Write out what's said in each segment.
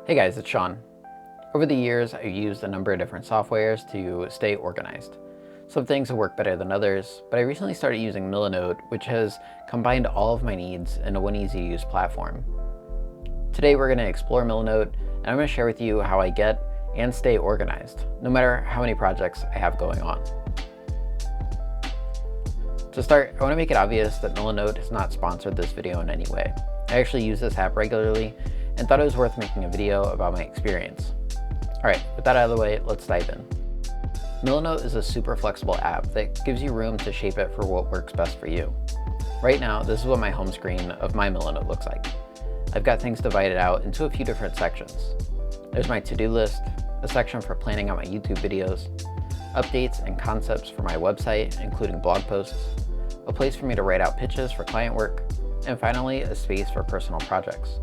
Hey guys, it's Sean. Over the years, I've used a number of different softwares to stay organized. Some things have worked better than others, but I recently started using Milanote, which has combined all of my needs into one easy-to-use platform. Today we're going to explore Milanote, and I'm going to share with you how I get and stay organized, no matter how many projects I have going on. To start, I want to make it obvious that Milanote has not sponsored this video in any way. I actually use this app regularly and thought it was worth making a video about my experience. Alright, with that out of the way, let's dive in. Milanote is a super flexible app that gives you room to shape it for what works best for you. Right now, this is what my home screen of my Milanote looks like. I've got things divided out into a few different sections. There's my to-do list, a section for planning out my YouTube videos, updates and concepts for my website, including blog posts, a place for me to write out pitches for client work, and finally, a space for personal projects.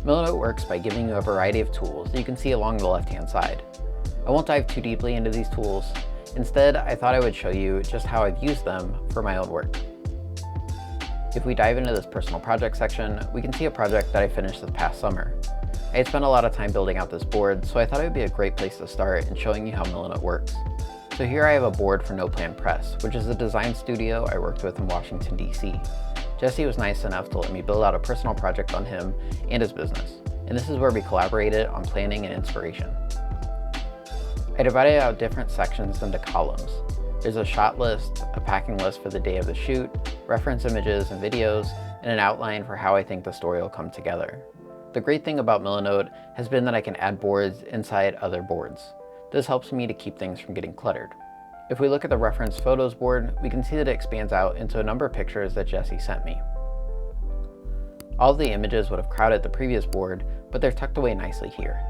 Milanote works by giving you a variety of tools that you can see along the left-hand side. I won't dive too deeply into these tools. Instead, I thought I would show you just how I've used them for my own work. If we dive into this personal project section, we can see a project that I finished this past summer. I had spent a lot of time building out this board, so I thought it would be a great place to start in showing you how Milanote works. So here I have a board for No Plan Press, which is a design studio I worked with in Washington, D.C. Jesse was nice enough to let me build out a personal project on him and his business, and this is where we collaborated on planning and inspiration. I divided out different sections into columns. There's a shot list, a packing list for the day of the shoot, reference images and videos, and an outline for how I think the story will come together. The great thing about Milanote has been that I can add boards inside other boards. This helps me to keep things from getting cluttered. If we look at the reference photos board, we can see that it expands out into a number of pictures that Jesse sent me. All of the images would have crowded the previous board, but they're tucked away nicely here.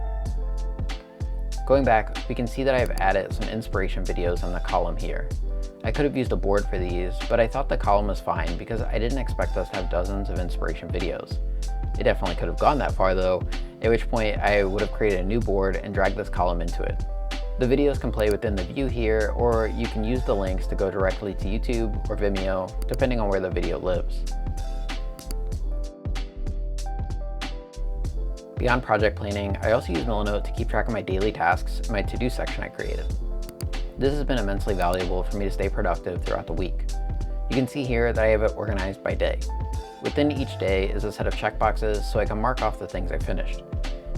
Going back, we can see that I have added some inspiration videos on the column here. I could have used a board for these, but I thought the column was fine because I didn't expect us to have dozens of inspiration videos. It definitely could have gone that far though, at which point I would have created a new board and dragged this column into it. The videos can play within the view here, or you can use the links to go directly to YouTube or Vimeo, depending on where the video lives. Beyond project planning, I also use Milanote to keep track of my daily tasks in my to-do section I created. This has been immensely valuable for me to stay productive throughout the week. You can see here that I have it organized by day. Within each day is a set of checkboxes so I can mark off the things I finished.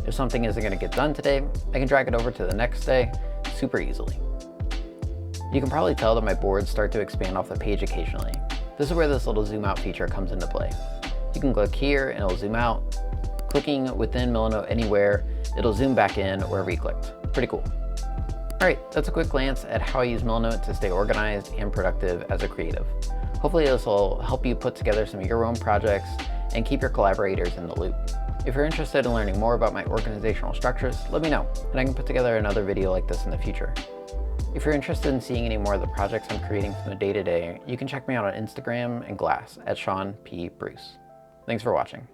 If something isn't going to get done today, I can drag it over to the next day super easily. You can probably tell that my boards start to expand off the page occasionally. This is where this little zoom out feature comes into play. You can click here and it'll zoom out. Clicking within Milanote anywhere, it'll zoom back in wherever you clicked. Pretty cool. Alright, that's a quick glance at how I use Milanote to stay organized and productive as a creative. Hopefully this will help you put together some of your own projects and keep your collaborators in the loop. If you're interested in learning more about my organizational structures, let me know, and I can put together another video like this in the future. If you're interested in seeing any more of the projects I'm creating from the day-to-day, you can check me out on Instagram and Glass at Sean P. Bruce. Thanks for watching.